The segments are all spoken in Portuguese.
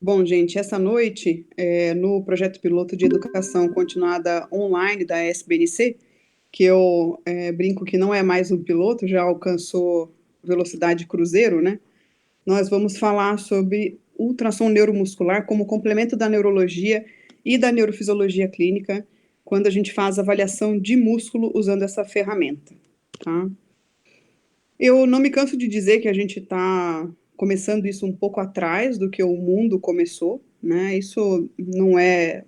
Bom, gente, essa noite, no projeto piloto de educação continuada online da SBNC, que eu brinco que não é mais um piloto, já alcançou velocidade cruzeiro, né? Nós vamos falar sobre ultrassom neuromuscular como complemento da neurologia e da neurofisiologia clínica, quando a gente faz avaliação de músculo usando essa ferramenta, tá? Eu não me canso de dizer que a gente está começando isso um pouco atrás do que o mundo começou, né? Isso não é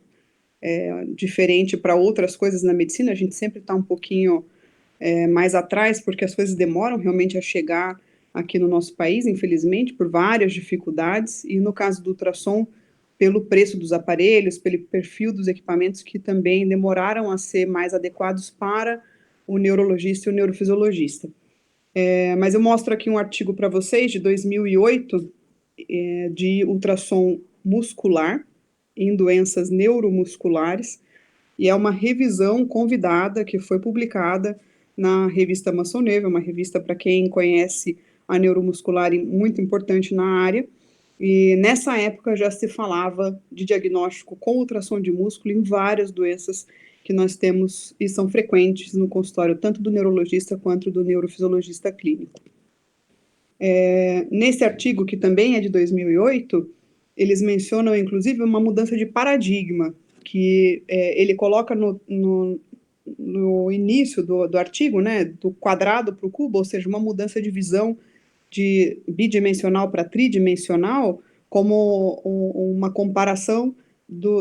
diferente para outras coisas na medicina, a gente sempre está um pouquinho mais atrás, porque as coisas demoram realmente a chegar aqui no nosso país, infelizmente, por várias dificuldades, e no caso do ultrassom, pelo preço dos aparelhos, pelo perfil dos equipamentos que também demoraram a ser mais adequados para o neurologista e o neurofisiologista. Mas eu mostro aqui um artigo para vocês de 2008, de ultrassom muscular em doenças neuromusculares, e é uma revisão convidada que foi publicada na revista Maçonneuve, uma revista para quem conhece a neuromuscular muito importante na área, e nessa época já se falava de diagnóstico com ultrassom de músculo em várias doenças que nós temos e são frequentes no consultório, tanto do neurologista quanto do neurofisiologista clínico. Nesse artigo, que também é de 2008, eles mencionam, inclusive, uma mudança de paradigma, que ele coloca no início do artigo, né, do quadrado para o cubo, ou seja, uma mudança de visão de bidimensional para tridimensional, como uma comparação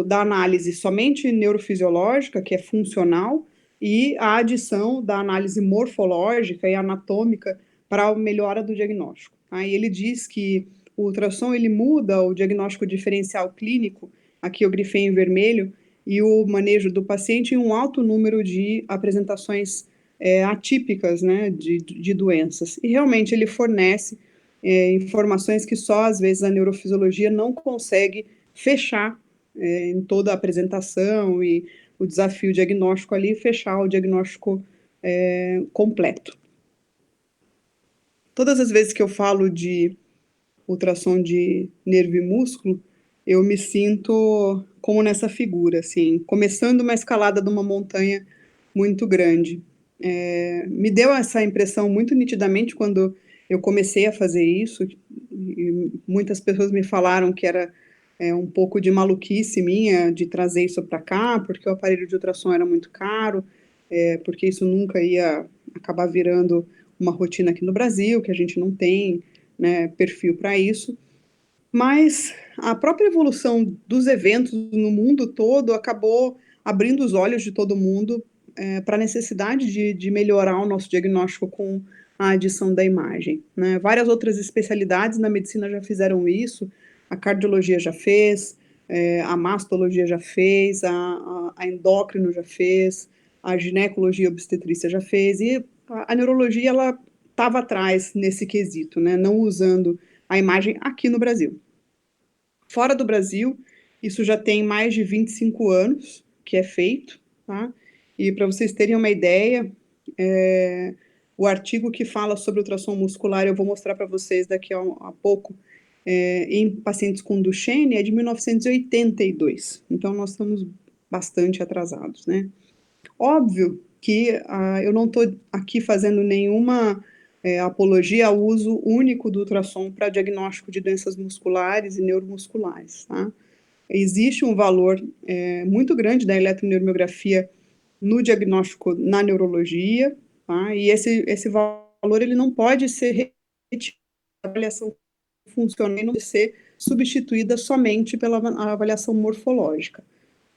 da análise somente neurofisiológica, que é funcional, e a adição da análise morfológica e anatômica para a melhora do diagnóstico. Aí ele diz que o ultrassom ele muda o diagnóstico diferencial clínico, aqui eu grifei em vermelho, e o manejo do paciente em um alto número de apresentações atípicas, né, de doenças. E realmente ele fornece informações que só, às vezes, a neurofisiologia não consegue fechar em toda a apresentação e o desafio diagnóstico ali, fechar o diagnóstico completo. Todas as vezes que eu falo de ultrassom de nervo e músculo, eu me sinto como nessa figura, assim, começando uma escalada de uma montanha muito grande. Me deu essa impressão muito nitidamente quando eu comecei a fazer isso, e muitas pessoas me falaram que era um pouco de maluquice minha de trazer isso para cá, porque o aparelho de ultrassom era muito caro, porque isso nunca ia acabar virando uma rotina aqui no Brasil, que a gente não tem, né, perfil para isso. Mas a própria evolução dos eventos no mundo todo acabou abrindo os olhos de todo mundo para a necessidade de melhorar o nosso diagnóstico com a adição da imagem, né? Várias outras especialidades na medicina já fizeram isso, a cardiologia já fez, a mastologia já fez, a endócrino já fez, a ginecologia e obstetrícia já fez, e a neurologia ela estava atrás nesse quesito, né? Não usando a imagem aqui no Brasil. Fora do Brasil, isso já tem mais de 25 anos que é feito, tá? E para vocês terem uma ideia, o artigo que fala sobre ultrassom muscular, eu vou mostrar para vocês daqui a pouco, em pacientes com Duchenne, é de 1982. Então, nós estamos bastante atrasados, né? Óbvio que eu não estou aqui fazendo nenhuma apologia ao uso único do ultrassom para diagnóstico de doenças musculares e neuromusculares, tá? Existe um valor muito grande da eletroneuromiografia no diagnóstico na neurologia, tá? E esse valor ele não pode ser retirado da avaliação funcional e não pode ser substituída somente pela avaliação morfológica.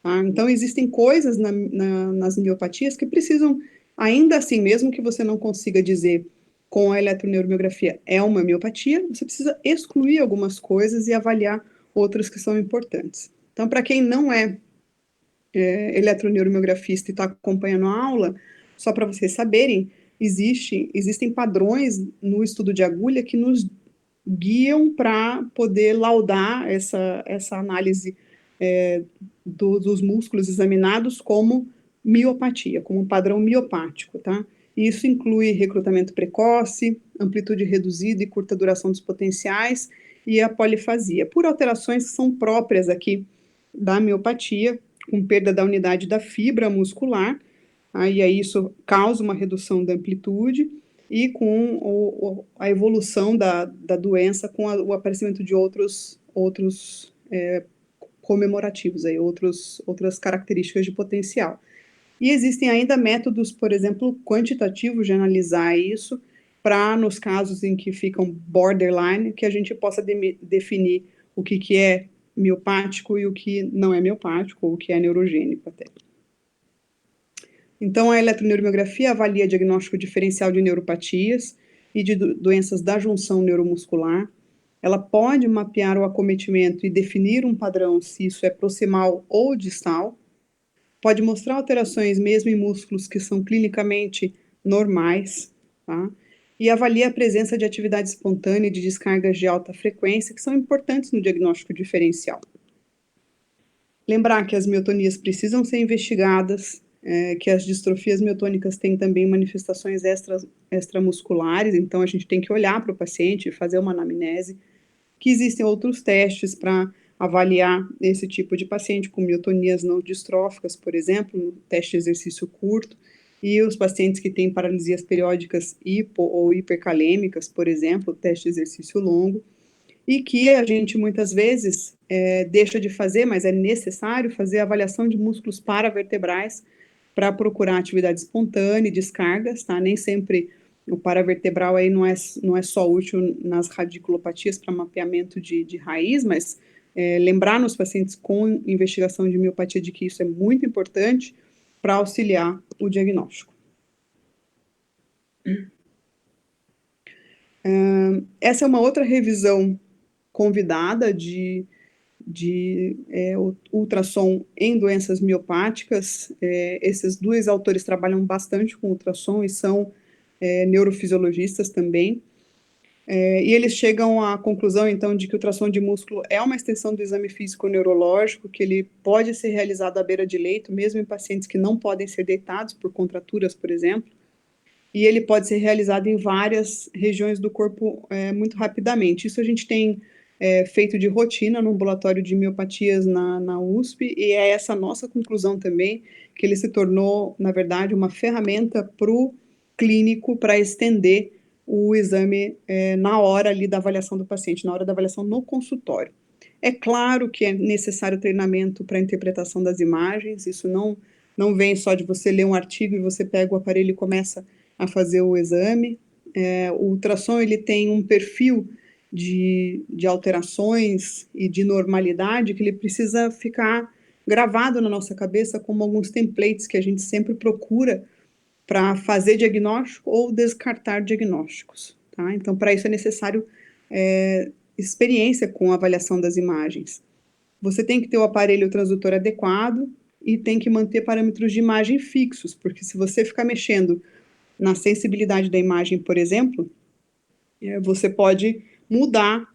Tá? Então, existem coisas nas miopatias que precisam, ainda assim, mesmo que você não consiga dizer com a eletroneuromiografia é uma miopatia, você precisa excluir algumas coisas e avaliar outras que são importantes. Então, para quem não é eletroneuromiografista e está acompanhando a aula, só para vocês saberem, existem padrões no estudo de agulha que nos guiam para poder laudar essa análise dos músculos examinados como miopatia, como um padrão miopático, tá? E isso inclui recrutamento precoce, amplitude reduzida e curta duração dos potenciais e a polifasia, por alterações que são próprias aqui da miopatia, com perda da unidade da fibra muscular, e aí isso causa uma redução da amplitude, e com a evolução da doença, com o aparecimento de outros comemorativos, aí, outras características de potencial. E existem ainda métodos, por exemplo, quantitativos de analisar isso, para, nos casos em que ficam borderline, que a gente possa definir o que é miopático e o que não é miopático, ou o que é neurogênico até. Então, a eletroneuromiografia avalia diagnóstico diferencial de neuropatias e de doenças da junção neuromuscular. Ela pode mapear o acometimento e definir um padrão se isso é proximal ou distal. Pode mostrar alterações mesmo em músculos que são clinicamente normais, tá? E avalia a presença de atividade espontânea e de descargas de alta frequência, que são importantes no diagnóstico diferencial. Lembrar que as miotonias precisam ser investigadas, que as distrofias miotônicas têm também manifestações extramusculares, então a gente tem que olhar para o paciente e fazer uma anamnese, que existem outros testes para avaliar esse tipo de paciente com miotonias não distróficas, por exemplo, no teste de exercício curto, e os pacientes que têm paralisias periódicas ou hipercalêmicas, por exemplo, teste de exercício longo, e que a gente muitas vezes deixa de fazer, mas é necessário fazer a avaliação de músculos paravertebrais para procurar atividade espontânea e descargas, tá? Nem sempre o paravertebral aí não é só útil nas radiculopatias para mapeamento de raiz, mas lembrar nos pacientes com investigação de miopatia de que isso é muito importante para auxiliar o diagnóstico. Essa é uma outra revisão convidada de ultrassom em doenças miopáticas. Esses dois autores trabalham bastante com ultrassom e são neurofisiologistas também. E eles chegam à conclusão, então, de que o ultrassom de músculo é uma extensão do exame físico-neurológico, que ele pode ser realizado à beira de leito, mesmo em pacientes que não podem ser deitados por contraturas, por exemplo, e ele pode ser realizado em várias regiões do corpo muito rapidamente. Isso a gente tem feito de rotina no ambulatório de miopatias na USP, e é essa nossa conclusão também, que ele se tornou, na verdade, uma ferramenta para o clínico para estender o exame na hora ali da avaliação do paciente, na hora da avaliação no consultório. É claro que é necessário treinamento para a interpretação das imagens, isso não vem só de você ler um artigo e você pega o aparelho e começa a fazer o exame. O ultrassom ele tem um perfil de alterações e de normalidade que ele precisa ficar gravado na nossa cabeça como alguns templates que a gente sempre procura para fazer diagnóstico ou descartar diagnósticos, tá? Então, para isso é necessário experiência com a avaliação das imagens. Você tem que ter o aparelho transdutor adequado e tem que manter parâmetros de imagem fixos, porque se você ficar mexendo na sensibilidade da imagem, por exemplo, você pode mudar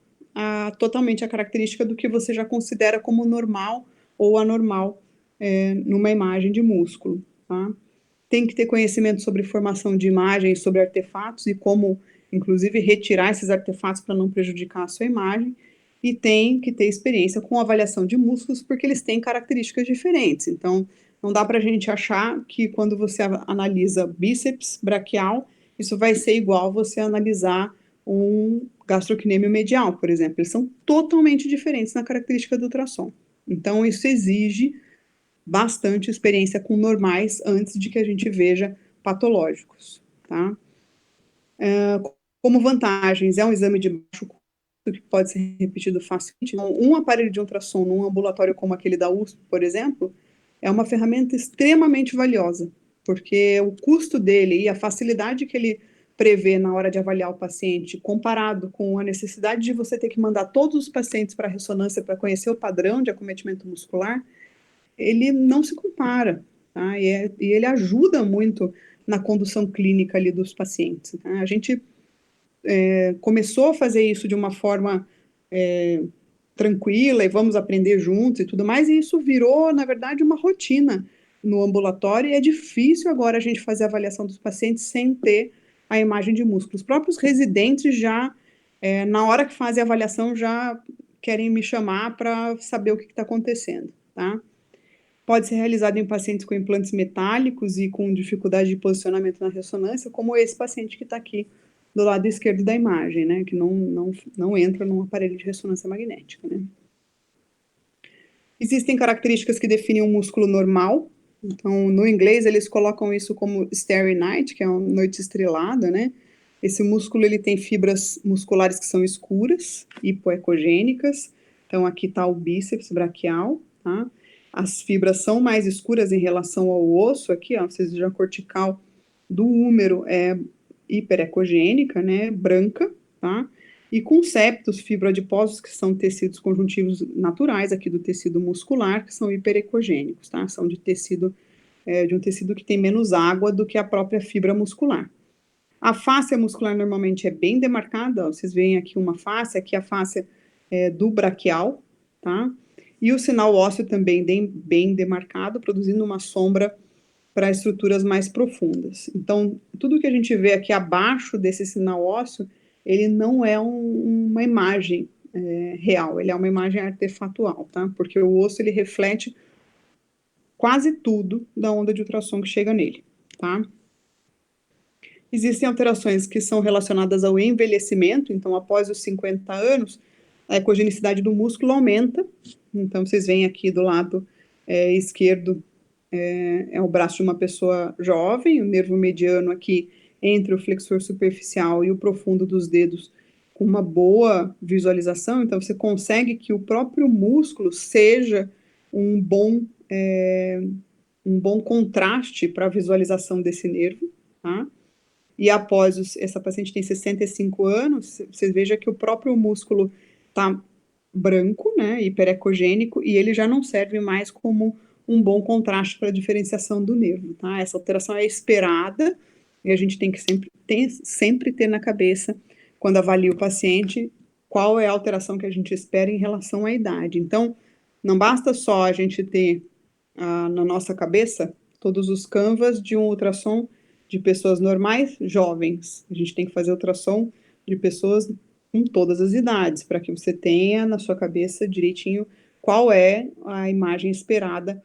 totalmente a característica do que você já considera como normal ou anormal numa imagem de músculo, tá? Tem que ter conhecimento sobre formação de imagens, sobre artefatos e como, inclusive, retirar esses artefatos para não prejudicar a sua imagem, e tem que ter experiência com avaliação de músculos, porque eles têm características diferentes. Então, não dá para a gente achar que quando você analisa bíceps braquial, isso vai ser igual você analisar um gastrocnêmio medial, por exemplo. Eles são totalmente diferentes na característica do ultrassom. Então, isso exige bastante experiência com normais antes de que a gente veja patológicos, tá? Como vantagens, é um exame de baixo custo que pode ser repetido facilmente. Um aparelho de ultrassom num ambulatório como aquele da USP, por exemplo, é uma ferramenta extremamente valiosa, porque o custo dele e a facilidade que ele prevê na hora de avaliar o paciente, comparado com a necessidade de você ter que mandar todos os pacientes para a ressonância para conhecer o padrão de acometimento muscular, ele não se compara, tá? E ele ajuda muito na condução clínica ali dos pacientes, tá? A gente começou a fazer isso de uma forma tranquila e vamos aprender juntos e tudo mais, e isso virou, na verdade, uma rotina no ambulatório, e é difícil agora a gente fazer a avaliação dos pacientes sem ter a imagem de músculo. Os próprios residentes já na hora que fazem a avaliação já querem me chamar para saber o que está acontecendo, tá? Pode ser realizado em pacientes com implantes metálicos e com dificuldade de posicionamento na ressonância, como esse paciente que está aqui do lado esquerdo da imagem, né, que não entra num aparelho de ressonância magnética, né. Existem características que definem um músculo normal, então, no inglês, eles colocam isso como starry night, que é uma noite estrelada, né. Esse músculo, ele tem fibras musculares que são escuras, hipoecogênicas, então aqui está o bíceps braquial, tá. As fibras são mais escuras em relação ao osso, aqui, ó, vocês vejam a cortical do húmero é hiperecogênica, né, branca, tá? E com septos fibroadiposos, que são tecidos conjuntivos naturais aqui do tecido muscular, que são hiperecogênicos, tá? São de tecido, de um tecido que tem menos água do que a própria fibra muscular. A fáscia muscular normalmente é bem demarcada, ó, vocês veem aqui uma fáscia, aqui a fáscia do braquial, tá? E o sinal ósseo também bem demarcado, produzindo uma sombra para estruturas mais profundas. Então, tudo que a gente vê aqui abaixo desse sinal ósseo, ele não é uma imagem real, ele é uma imagem artefatual, tá? Porque o osso, ele reflete quase tudo da onda de ultrassom que chega nele, tá? Existem alterações que são relacionadas ao envelhecimento, então, após os 50 anos, a ecogenicidade do músculo aumenta, então, vocês veem aqui do lado esquerdo, é o braço de uma pessoa jovem, o nervo mediano aqui entre o flexor superficial e o profundo dos dedos, com uma boa visualização, então você consegue que o próprio músculo seja um bom contraste para a visualização desse nervo, tá? E após, essa paciente tem 65 anos, você veja que o próprio músculo está branco, né, hiperecogênico, e ele já não serve mais como um bom contraste para a diferenciação do nervo, tá? Essa alteração é esperada, e a gente tem que sempre ter na cabeça, quando avalia o paciente, qual é a alteração que a gente espera em relação à idade. Então, não basta só a gente ter na nossa cabeça todos os canvas de um ultrassom de pessoas normais, jovens. A gente tem que fazer ultrassom de pessoas com todas as idades, para que você tenha na sua cabeça direitinho qual é a imagem esperada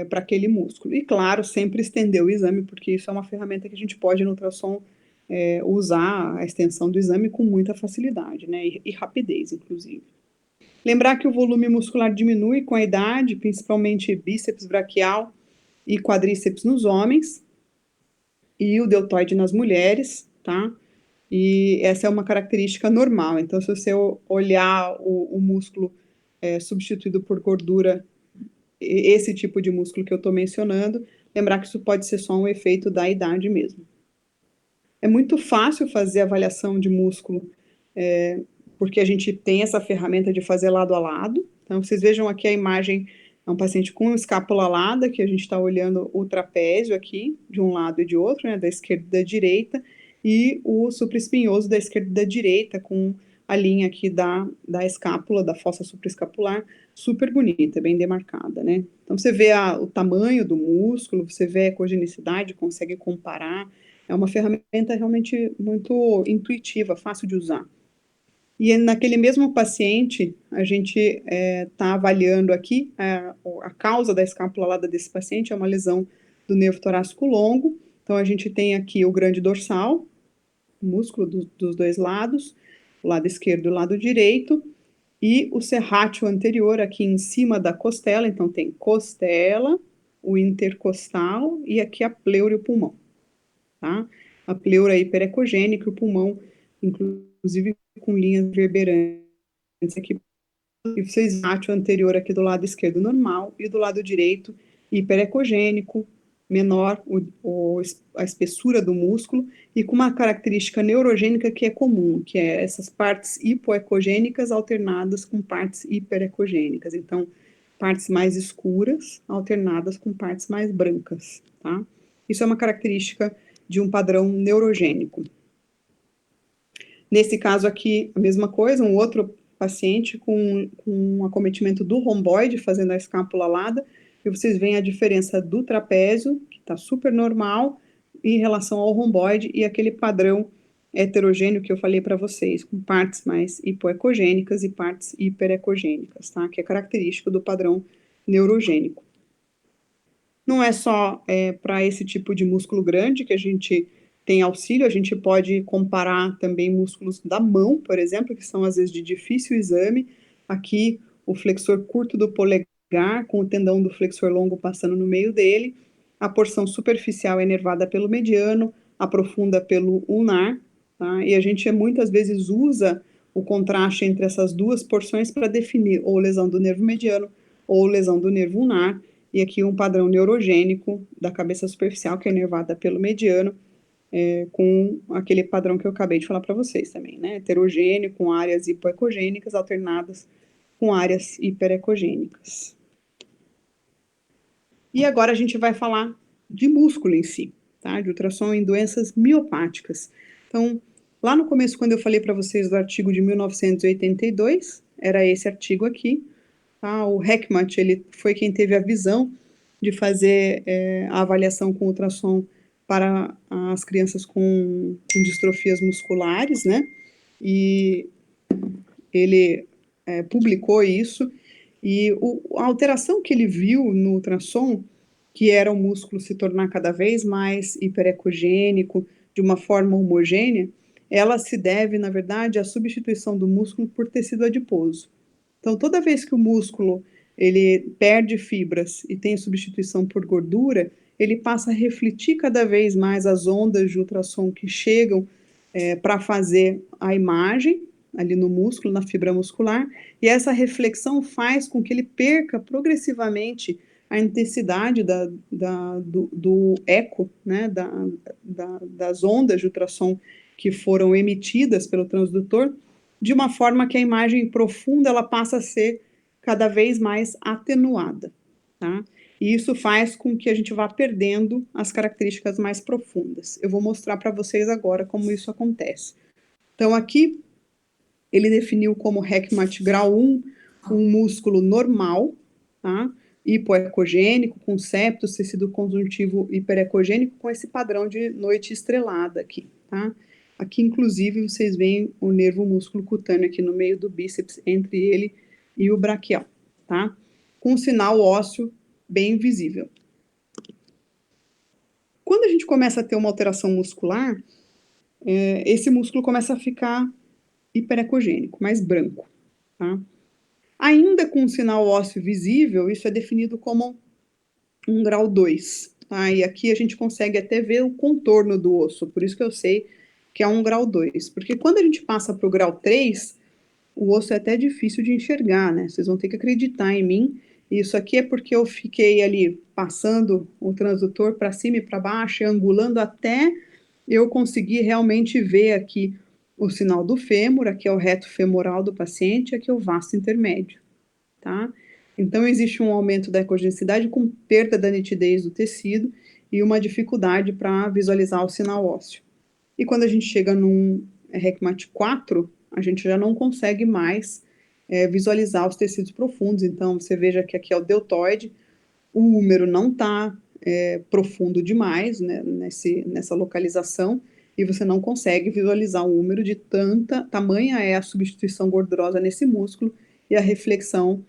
para aquele músculo. E, claro, sempre estender o exame, porque isso é uma ferramenta que a gente pode, no ultrassom, usar a extensão do exame com muita facilidade, né? E rapidez, inclusive. Lembrar que o volume muscular diminui com a idade, principalmente bíceps braquial e quadríceps nos homens, e o deltoide nas mulheres, tá? E essa é uma característica normal. Então, se você olhar o músculo substituído por gordura, esse tipo de músculo que eu estou mencionando, lembrar que isso pode ser só um efeito da idade mesmo. É muito fácil fazer avaliação de músculo, porque a gente tem essa ferramenta de fazer lado a lado. Então, vocês vejam aqui a imagem, é um paciente com escápula alada, que a gente está olhando o trapézio aqui, de um lado e de outro, né, da esquerda e da direita, e o supraespinhoso da esquerda e da direita, com a linha aqui da escápula, da fossa supraescapular, super bonita, bem demarcada, né? Então, você vê o tamanho do músculo, você vê a ecogenicidade, consegue comparar, é uma ferramenta realmente muito intuitiva, fácil de usar. E naquele mesmo paciente, a gente está avaliando aqui a causa da escápula alada desse paciente, é uma lesão do nervo torácico longo. Então, a gente tem aqui o grande dorsal, o músculo dos dois lados, o lado esquerdo e o lado direito, e o serrátil anterior aqui em cima da costela. Então, tem costela, o intercostal e aqui a pleura e o pulmão, tá? A pleura é hiperecogênica, o pulmão, inclusive, com linhas reverberantes aqui, e vocês o anterior aqui do lado esquerdo normal, e do lado direito hiperecogênico, menor a espessura do músculo, e com uma característica neurogênica que é comum, que é essas partes hipoecogênicas alternadas com partes hiperecogênicas. Então, partes mais escuras alternadas com partes mais brancas, tá? Isso é uma característica de um padrão neurogênico. Nesse caso aqui, a mesma coisa, um outro paciente com um acometimento do romboide, fazendo a escápula alada, e vocês veem a diferença do trapézio, que está super normal, em relação ao romboide, e aquele padrão heterogêneo que eu falei para vocês, com partes mais hipoecogênicas e partes hiperecogênicas, tá? Que é característico do padrão neurogênico. Não é só para esse tipo de músculo grande que a gente tem auxílio, a gente pode comparar também músculos da mão, por exemplo, que são às vezes de difícil exame. Aqui, o flexor curto do polegar, com o tendão do flexor longo passando no meio dele, a porção superficial é inervada pelo mediano, a profunda pelo ulnar, tá? E a gente muitas vezes usa o contraste entre essas duas porções para definir ou lesão do nervo mediano ou lesão do nervo ulnar, e aqui um padrão neurogênico da cabeça superficial, que é inervada pelo mediano, com aquele padrão que eu acabei de falar para vocês também, né? Heterogêneo, com áreas hipoecogênicas alternadas com áreas hiperecogênicas. E agora a gente vai falar de músculo em si, tá? De ultrassom em doenças miopáticas. Então, lá no começo, quando eu falei para vocês do artigo de 1982, era esse artigo aqui, tá? O Heckmann, ele foi quem teve a visão de fazer a avaliação com ultrassom para as crianças com distrofias musculares, né? E ele publicou isso, e a alteração que ele viu no ultrassom, que era o músculo se tornar cada vez mais hiperecogênico, de uma forma homogênea, ela se deve, na verdade, à substituição do músculo por tecido adiposo. Então, toda vez que o músculo ele perde fibras e tem substituição por gordura, ele passa a refletir cada vez mais as ondas de ultrassom que chegam para fazer a imagem ali no músculo, na fibra muscular, e essa reflexão faz com que ele perca progressivamente a intensidade do eco, né, das ondas de ultrassom que foram emitidas pelo transdutor, de uma forma que a imagem profunda ela passa a ser cada vez mais atenuada, tá? E isso faz com que a gente vá perdendo as características mais profundas. Eu vou mostrar para vocês agora como isso acontece. Então, aqui, ele definiu como Heckmann grau 1 um músculo normal, tá? Hipoecogênico, com septos, tecido conjuntivo hiperecogênico, com esse padrão de noite estrelada aqui, tá? Aqui, inclusive, vocês veem o nervo músculo cutâneo aqui no meio do bíceps, entre ele e o braquial, tá? Com um sinal ósseo bem visível. Quando a gente começa a ter uma alteração muscular, esse músculo começa a ficar hiperecogênico, mais branco, tá? Ainda com um sinal ósseo visível, isso é definido como um grau 2, tá? E aqui a gente consegue até ver o contorno do osso, por isso que eu sei que é um grau 2, porque quando a gente passa para o grau 3, o osso é até difícil de enxergar, né? Vocês vão ter que acreditar em mim. Isso aqui é porque eu fiquei ali passando o transdutor para cima e para baixo, angulando até eu conseguir realmente ver aqui o sinal do fêmur, aqui é o reto femoral do paciente, aqui é o vasto intermédio, tá? Então, existe um aumento da ecogenicidade com perda da nitidez do tecido e uma dificuldade para visualizar o sinal ósseo. E quando a gente chega num Heckmann 4, a gente já não consegue mais visualizar os tecidos profundos. Então, você veja que aqui é o deltoide, o húmero não está profundo demais, né, nessa localização, e você não consegue visualizar o húmero de tamanha é a substituição gordurosa nesse músculo e a reflexão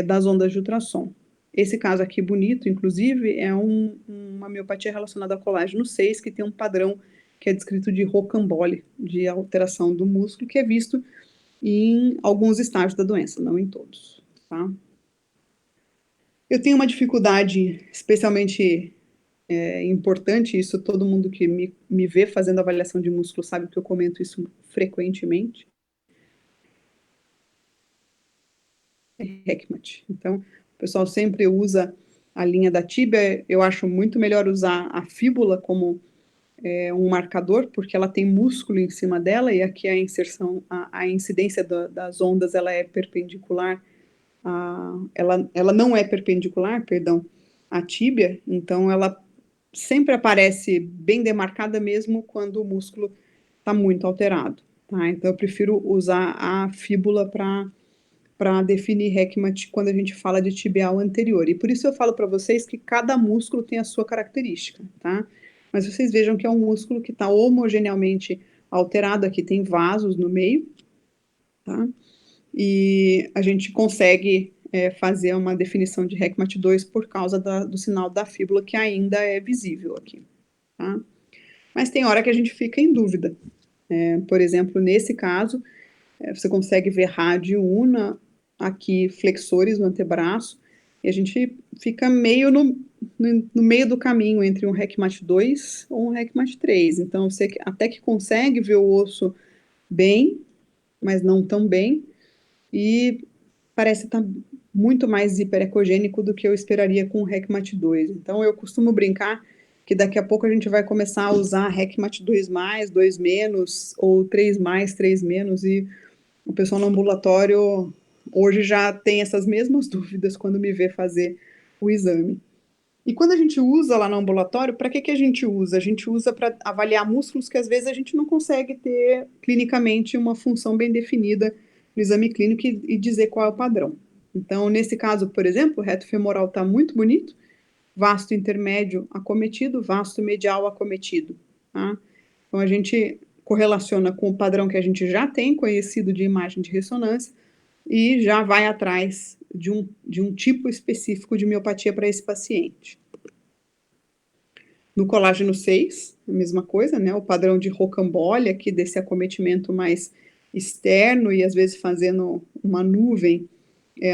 das ondas de ultrassom. Esse caso aqui bonito, inclusive, é uma miopatia relacionada ao colágeno 6, que tem um padrão que é descrito de rocambole, de alteração do músculo, que é visto em alguns estágios da doença, não em todos, tá? Eu tenho uma dificuldade especialmente importante, isso todo mundo que me vê fazendo avaliação de músculo sabe que eu comento isso frequentemente. Heckmann. Então, o pessoal sempre usa a linha da tíbia, eu acho muito melhor usar a fíbula como um marcador, porque ela tem músculo em cima dela, e aqui a inserção, a incidência das ondas, ela é perpendicular, ela não é perpendicular, perdão, à tíbia, então ela sempre aparece bem demarcada mesmo quando o músculo está muito alterado, tá? Então eu prefiro usar a fíbula para definir Heckmann quando a gente fala de tibial anterior. E por isso eu falo para vocês que cada músculo tem a sua característica, tá? Mas vocês vejam que é um músculo que está homogeneamente alterado, aqui tem vasos no meio, tá? E a gente consegue fazer uma definição de RECMAT2 por causa do sinal da fíbula que ainda é visível aqui, tá? Mas tem hora que a gente fica em dúvida. Por exemplo, nesse caso, você consegue ver rádio una aqui, flexores no antebraço, e a gente fica meio no meio do caminho entre um RECMAT2 ou um RECMAT3. Então, você até que consegue ver o osso bem, mas não tão bem, e parece estar muito mais hiperecogênico do que eu esperaria com o RECMAT2. Então, eu costumo brincar que daqui a pouco a gente vai começar a usar RECMAT2+, 2-, ou 3+, 3-, e o pessoal no ambulatório hoje já tem essas mesmas dúvidas quando me vê fazer o exame. E quando a gente usa lá no ambulatório, para que a gente usa? A gente usa para avaliar músculos que às vezes a gente não consegue ter clinicamente uma função bem definida no exame clínico e dizer qual é o padrão. Então, nesse caso, por exemplo, o reto femoral está muito bonito, vasto intermédio acometido, vasto medial acometido, tá? Então, a gente correlaciona com o padrão que a gente já tem conhecido de imagem de ressonância e já vai atrás de um tipo específico de miopatia para esse paciente. No colágeno 6, a mesma coisa, né? O padrão de rocambole aqui desse acometimento mais externo e às vezes fazendo uma nuvem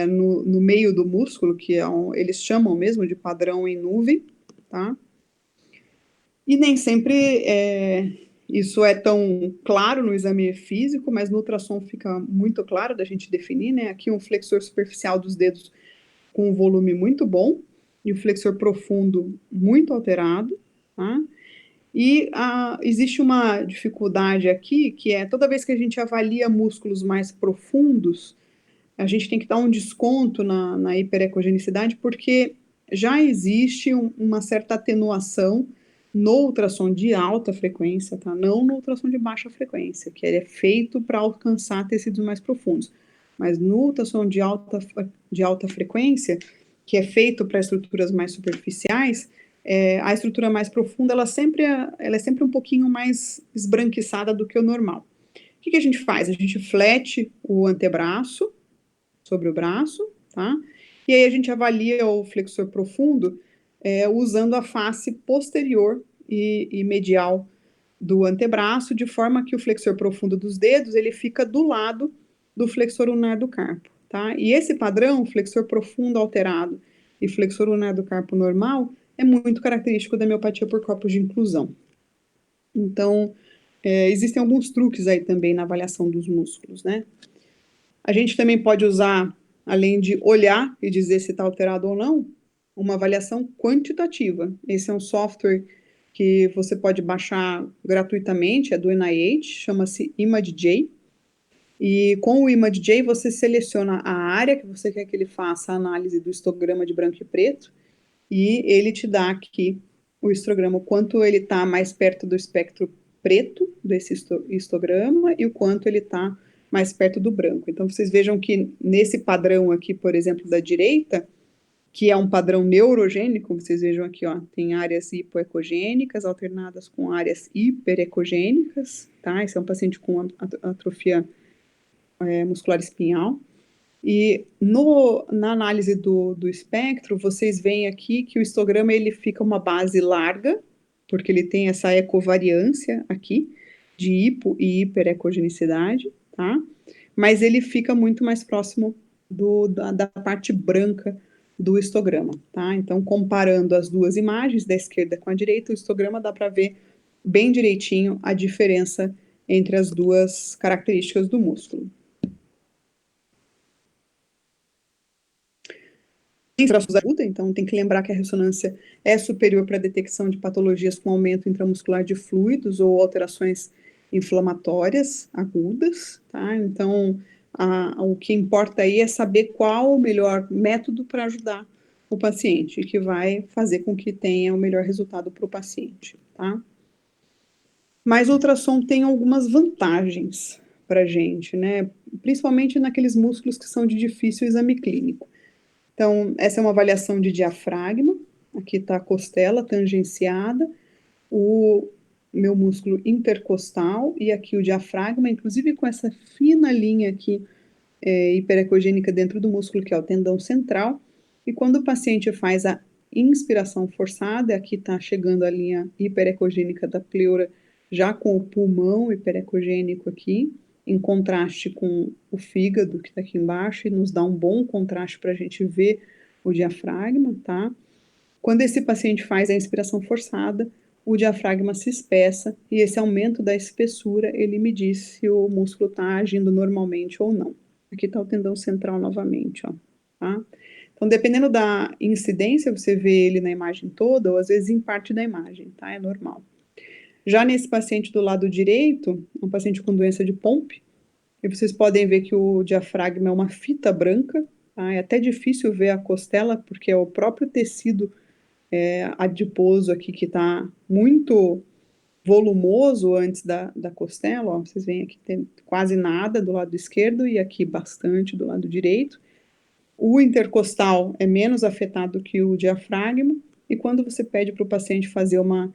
no meio do músculo, que eles chamam mesmo de padrão em nuvem, tá? E nem sempre isso é tão claro no exame físico, mas no ultrassom fica muito claro da gente definir, né? Aqui um flexor superficial dos dedos com um volume muito bom e o flexor profundo muito alterado, tá? E existe uma dificuldade aqui, que é toda vez que a gente avalia músculos mais profundos, a gente tem que dar um desconto na hiperecogenicidade, porque já existe uma certa atenuação no ultrassom de alta frequência, tá? Não no ultrassom de baixa frequência, que ele é feito para alcançar tecidos mais profundos. Mas no ultrassom de alta frequência, que é feito para estruturas mais superficiais, a estrutura mais profunda, ela é sempre um pouquinho mais esbranquiçada do que o normal. O que a gente faz? A gente flete o antebraço sobre o braço, tá? E aí a gente avalia o flexor profundo usando a face posterior e medial do antebraço, de forma que o flexor profundo dos dedos, ele fica do lado do flexor ulnar do carpo, tá? E esse padrão, flexor profundo alterado e flexor ulnar do carpo normal, é muito característico da miopatia por corpos de inclusão. Então, existem alguns truques aí também na avaliação dos músculos, né? A gente também pode usar, além de olhar e dizer se está alterado ou não, uma avaliação quantitativa. Esse é um software que você pode baixar gratuitamente, é do NIH, chama-se ImageJ. E com o ImageJ você seleciona a área que você quer que ele faça a análise do histograma de branco e preto, e ele te dá aqui o histograma, o quanto ele está mais perto do espectro preto desse histograma e o quanto ele está mais perto do branco. Então, vocês vejam que nesse padrão aqui, por exemplo, da direita, que é um padrão neurogênico, vocês vejam aqui, ó, tem áreas hipoecogênicas alternadas com áreas hiperecogênicas, tá? Esse é um paciente com atrofia muscular espinhal. E na análise do espectro, vocês veem aqui que o histograma ele fica uma base larga, porque ele tem essa ecovariância aqui, de hipo e hiperecogenicidade, tá? Mas ele fica muito mais próximo da parte branca do histograma, tá? Então, comparando as duas imagens, da esquerda com a direita, o histograma dá para ver bem direitinho a diferença entre as duas características do músculo. Ajuda, então tem que lembrar que a ressonância é superior para a detecção de patologias com aumento intramuscular de fluidos ou alterações inflamatórias agudas, tá? Então, o que importa aí é saber qual o melhor método para ajudar o paciente, que vai fazer com que tenha o melhor resultado para o paciente, tá? Mas o ultrassom tem algumas vantagens para a gente, né? Principalmente naqueles músculos que são de difícil exame clínico. Então, essa é uma avaliação de diafragma, aqui está a costela tangenciada, meu músculo intercostal e aqui o diafragma, inclusive com essa fina linha aqui hiperecogênica dentro do músculo, que é o tendão central. E quando o paciente faz a inspiração forçada, aqui está chegando a linha hiperecogênica da pleura, já com o pulmão hiperecogênico aqui, em contraste com o fígado, que está aqui embaixo, e nos dá um bom contraste para a gente ver o diafragma, tá? Quando esse paciente faz a inspiração forçada, o diafragma se espessa, e esse aumento da espessura, ele me diz se o músculo está agindo normalmente ou não. Aqui está o tendão central novamente, ó, tá? Então, dependendo da incidência, você vê ele na imagem toda, ou às vezes em parte da imagem, tá? É normal. Já nesse paciente do lado direito, um paciente com doença de Pompe, e vocês podem ver que o diafragma é uma fita branca, tá? É até difícil ver a costela, porque é o próprio tecido adiposo aqui que está muito volumoso antes da costela, ó, vocês veem aqui tem quase nada do lado esquerdo e aqui bastante do lado direito. O intercostal é menos afetado que o diafragma, e quando você pede para o paciente fazer uma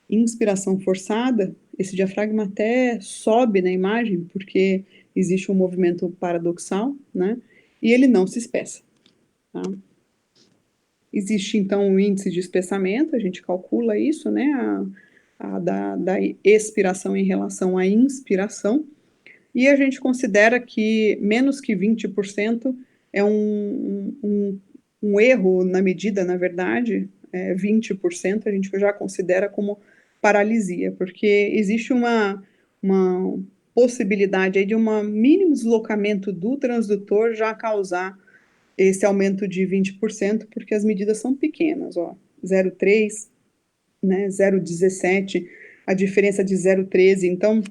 inspiração forçada, esse diafragma até sobe na imagem, porque existe um movimento paradoxal, né? E ele não se espessa, tá? Existe, então, um índice de espessamento, a gente calcula isso, né? Da expiração em relação à inspiração, e a gente considera que menos que 20% é um erro na medida, na verdade, 20% a gente já considera como paralisia, porque existe uma possibilidade aí de um mínimo deslocamento do transdutor já causar esse aumento de 20%, porque as medidas são pequenas, ó, 0,3, né, 0,17, a diferença de 0,13, então,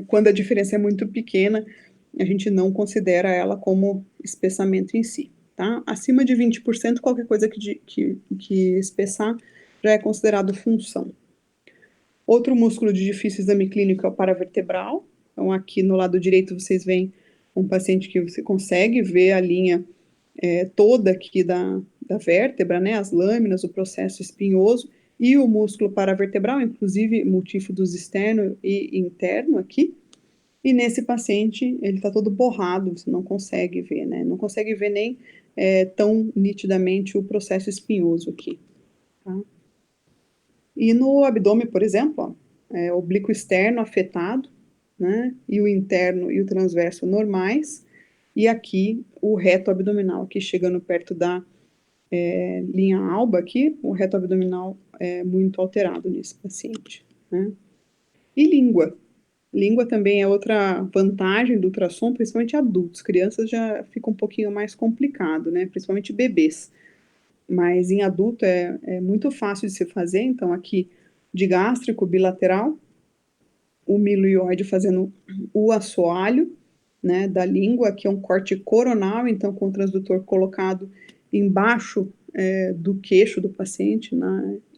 quando a diferença é muito pequena, a gente não considera ela como espessamento em si, tá? Acima de 20%, qualquer coisa que espessar já é considerado função. Outro músculo de difícil exame clínico é o paravertebral. Então, aqui no lado direito, vocês veem um paciente que você consegue ver a linha toda aqui da vértebra, né, as lâminas, o processo espinhoso e o músculo paravertebral, inclusive multífidos externo e interno aqui. E nesse paciente, ele está todo borrado, você não consegue ver, né? Não consegue ver nem tão nitidamente o processo espinhoso aqui, tá? E no abdômen, por exemplo, ó, oblíquo externo afetado, né? E o interno e o transverso normais. E aqui o reto abdominal, aqui chegando perto da linha alba aqui, o reto abdominal é muito alterado nesse paciente, né? E língua. Língua também é outra vantagem do ultrassom, principalmente adultos. Crianças já fica um pouquinho mais complicado, né? Principalmente bebês. Mas em adulto é muito fácil de se fazer. Então, aqui, digástrico bilateral, o milioide fazendo o assoalho, né, da língua. Aqui é um corte coronal, então, com o transdutor colocado embaixo do queixo do paciente,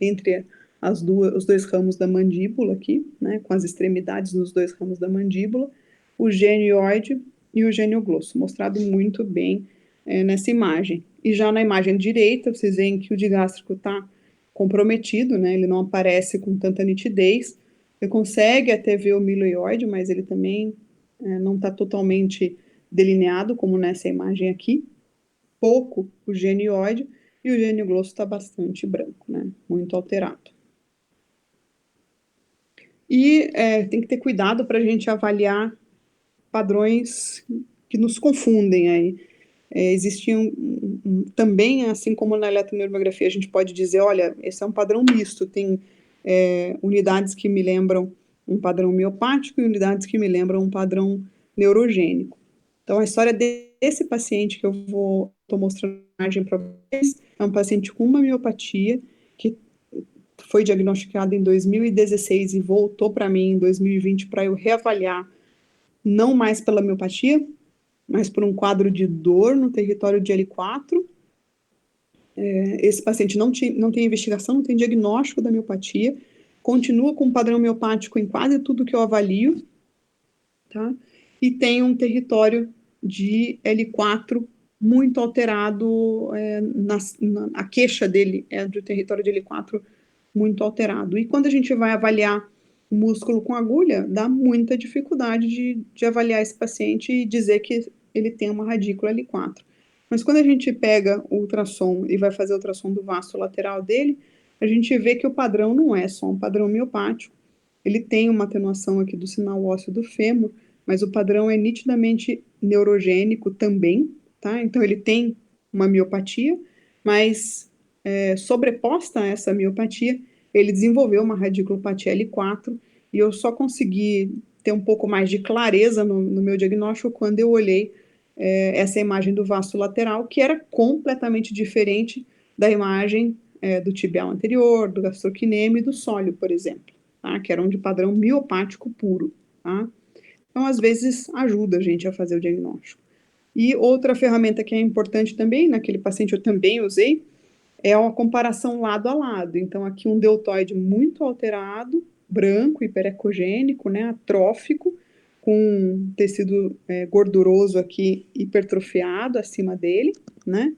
entre os dois ramos da mandíbula aqui, né, com as extremidades nos dois ramos da mandíbula, o genioide e o genioglosso, mostrado muito bem nessa imagem. E já na imagem direita, vocês veem que o digástrico está comprometido, né, ele não aparece com tanta nitidez, você consegue até ver o milioide, mas ele também não está totalmente delineado, como nessa imagem aqui, pouco o genioide, e o genioglosso está bastante branco, né? Muito alterado. E tem que ter cuidado para a gente avaliar padrões que nos confundem aí. Existiam também, assim como na eletromiografia, a gente pode dizer, olha, esse é um padrão misto, tem unidades que me lembram um padrão miopático e unidades que me lembram um padrão neurogênico. Então, a história desse paciente que eu estou mostrando a imagem para vocês, é um paciente com uma miopatia que foi diagnosticado em 2016 e voltou para mim em 2020 para eu reavaliar, não mais pela miopatia, mas por um quadro de dor no território de L4. Esse paciente não tem investigação, não tem diagnóstico da miopatia, continua com padrão miopático em quase tudo que eu avalio, tá? E tem um território de L4 muito alterado, a queixa dele é do território de L4 muito alterado. E quando a gente vai avaliar o músculo com agulha, dá muita dificuldade de avaliar esse paciente e dizer que ele tem uma radícula L4. Mas quando a gente pega o ultrassom e vai fazer o ultrassom do vasto lateral dele, a gente vê que o padrão não é só um padrão miopático, ele tem uma atenuação aqui do sinal ósseo do fêmur, mas o padrão é nitidamente neurogênico também, tá? Então ele tem uma miopatia, mas sobreposta a essa miopatia, ele desenvolveu uma radiculopatia L4 e eu só consegui ter um pouco mais de clareza no meu diagnóstico quando eu olhei essa imagem do vasto lateral, que era completamente diferente da imagem do tibial anterior, do gastrocnêmio e do sólio, por exemplo, tá? Que eram de padrão miopático puro, tá? Então, às vezes, ajuda a gente a fazer o diagnóstico. E outra ferramenta que é importante também, naquele paciente eu também usei, é uma comparação lado a lado. Então, aqui um deltoide muito alterado, branco, hiperecogênico, né, atrófico, com tecido gorduroso aqui hipertrofiado acima dele, né?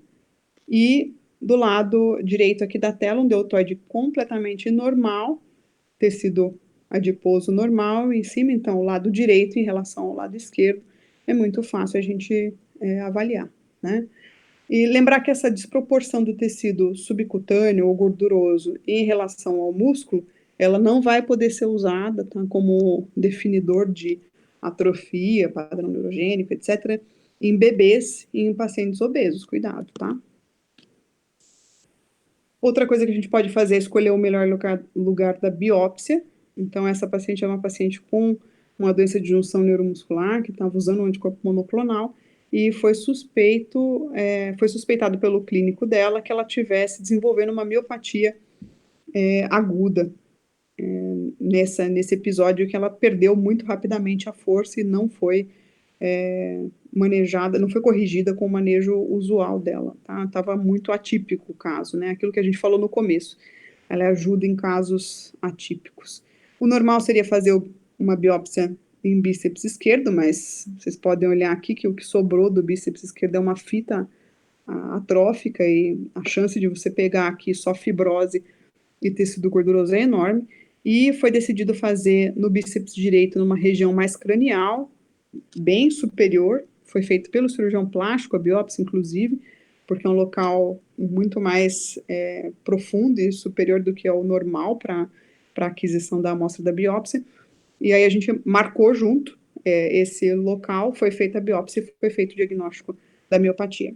E do lado direito aqui da tela, um deltoide completamente normal, tecido adiposo normal em cima, então o lado direito em relação ao lado esquerdo é muito fácil a gente avaliar, né? E lembrar que essa desproporção do tecido subcutâneo ou gorduroso em relação ao músculo, ela não vai poder ser usada, tá, como definidor de atrofia, padrão neurogênico, etc., em bebês e em pacientes obesos. Cuidado, tá? Outra coisa que a gente pode fazer é escolher o melhor lugar da biópsia. Então, essa paciente é uma paciente com uma doença de junção neuromuscular, que estava usando um anticorpo monoclonal, e foi suspeitado pelo clínico dela que ela tivesse desenvolvendo uma miopatia aguda nesse episódio, que ela perdeu muito rapidamente a força e não foi manejada, não foi corrigida com o manejo usual dela, tá? Tava muito atípico o caso, né? Aquilo que a gente falou no começo. Ela ajuda em casos atípicos. O normal seria fazer uma biópsia em bíceps esquerdo, mas vocês podem olhar aqui que o que sobrou do bíceps esquerdo é uma fita atrófica e a chance de você pegar aqui só fibrose e tecido gorduroso é enorme. E foi decidido fazer no bíceps direito, numa região mais cranial, bem superior, foi feito pelo cirurgião plástico, a biópsia, inclusive, porque é um local muito mais profundo e superior do que é o normal para a aquisição da amostra da biópsia. E aí a gente marcou junto esse local, foi feita a biópsia e foi feito o diagnóstico da miopatia.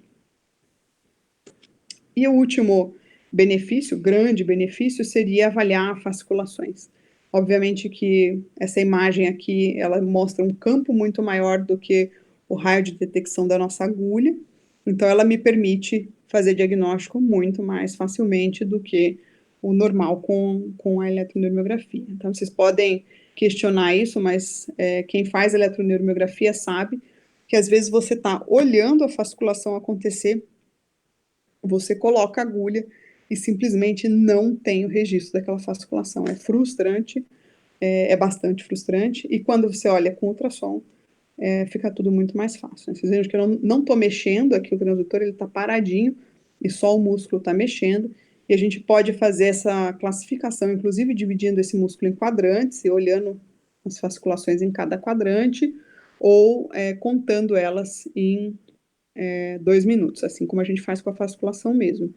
E o último benefício, grande benefício, seria avaliar fasciculações. Obviamente que essa imagem aqui, ela mostra um campo muito maior do que o raio de detecção da nossa agulha, então ela me permite fazer diagnóstico muito mais facilmente do que o normal com a eletroneuromiografia. Então, vocês podem questionar isso, mas quem faz eletroneuromiografia sabe que às vezes você está olhando a fasciculação acontecer, você coloca a agulha e simplesmente não tem o registro daquela fasciculação. É frustrante, é bastante frustrante, e quando você olha com ultrassom, fica tudo muito mais fácil. Né? Vocês vejam que eu não estou mexendo aqui, o transdutor está paradinho, e só o músculo está mexendo, e a gente pode fazer essa classificação, inclusive dividindo esse músculo em quadrantes, e olhando as fasciculações em cada quadrante, ou contando elas em 2 minutos, assim como a gente faz com a fasciculação mesmo.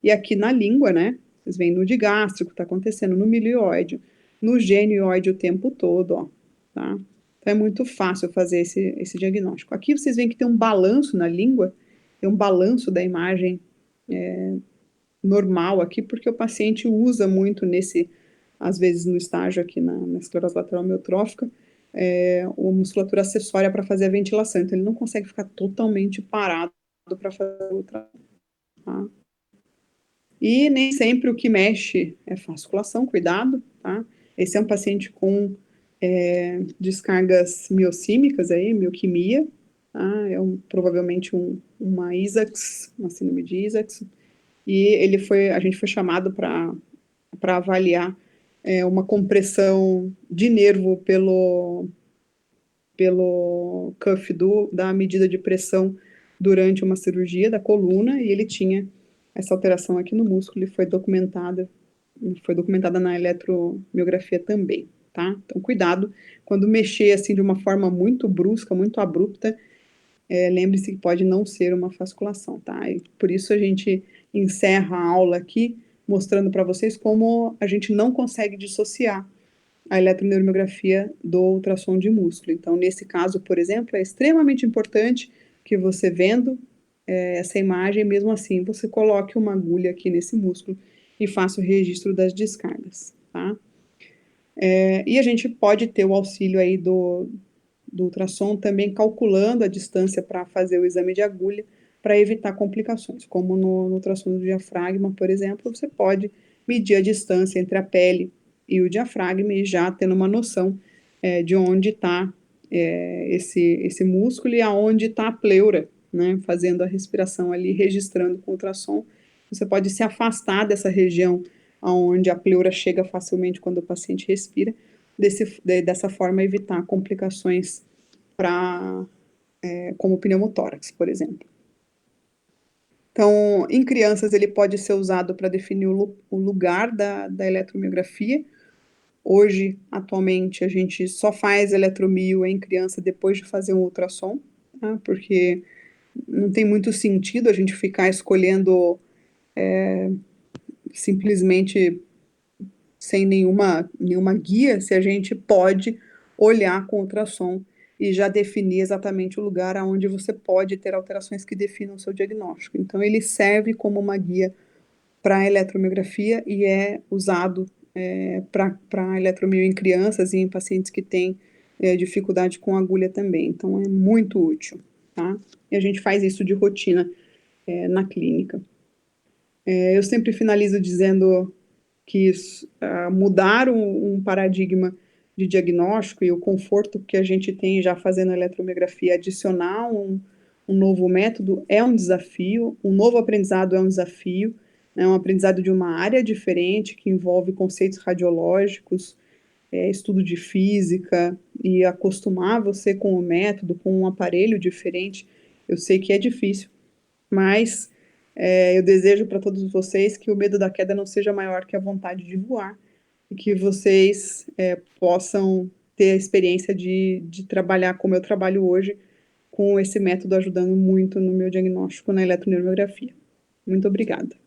E aqui na língua, né, vocês veem no digástrico, está acontecendo no milioide, no genioide o tempo todo, ó, tá? Então é muito fácil fazer esse diagnóstico. Aqui vocês veem que tem um balanço na língua, tem um balanço da imagem normal aqui, porque o paciente usa muito às vezes no estágio aqui na esclerose lateral amiotrófica, a musculatura acessória para fazer a ventilação, então ele não consegue ficar totalmente parado para fazer o trabalho, tá? E nem sempre o que mexe é fasciculação, cuidado, tá? Esse é um paciente com descargas miocímicas aí, mioquimia, tá? Provavelmente uma ISAX, uma síndrome de ISAX, e a gente foi chamado para avaliar uma compressão de nervo pelo cuff da medida de pressão durante uma cirurgia da coluna, e ele tinha essa alteração aqui no músculo e foi documentada foi documentada na eletromiografia também, tá? Então, cuidado quando mexer assim de uma forma muito brusca, muito abrupta, lembre-se que pode não ser uma fasciculação, tá? E por isso a gente encerra a aula aqui mostrando para vocês como a gente não consegue dissociar a eletroneuromiografia do ultrassom de músculo. Então, nesse caso, por exemplo, é extremamente importante que você vendo essa imagem, mesmo assim, você coloque uma agulha aqui nesse músculo e faça o registro das descargas, tá? E a gente pode ter o auxílio aí do ultrassom também calculando a distância para fazer o exame de agulha para evitar complicações, como no ultrassom do diafragma, por exemplo, você pode medir a distância entre a pele e o diafragma e já tendo uma noção de onde está esse músculo e aonde está a pleura, né, fazendo a respiração ali, registrando com o ultrassom. Você pode se afastar dessa região onde a pleura chega facilmente quando o paciente respira, dessa forma evitar complicações como pneumotórax, por exemplo. Então, em crianças, ele pode ser usado para definir o lugar da eletromiografia. Hoje, atualmente, a gente só faz eletromio em criança depois de fazer um ultrassom, tá? Porque não tem muito sentido a gente ficar escolhendo simplesmente sem nenhuma guia, se a gente pode olhar com ultrassom e já definir exatamente o lugar aonde você pode ter alterações que definam o seu diagnóstico. Então, ele serve como uma guia para a eletromiografia e é usado para eletromio em crianças e em pacientes que têm dificuldade com agulha também. Então, é muito útil, tá? E a gente faz isso de rotina na clínica. Eu sempre finalizo dizendo que mudar um paradigma de diagnóstico e o conforto que a gente tem já fazendo a eletromiografia, adicionar um novo método é um desafio, um novo aprendizado é um desafio, é um aprendizado de uma área diferente que envolve conceitos radiológicos, estudo de física e acostumar você com o método, com um aparelho diferente. Eu sei que é difícil, mas eu desejo para todos vocês que o medo da queda não seja maior que a vontade de voar e que vocês possam ter a experiência de trabalhar como eu trabalho hoje, com esse método ajudando muito no meu diagnóstico na eletroneuromiografia. Muito obrigada.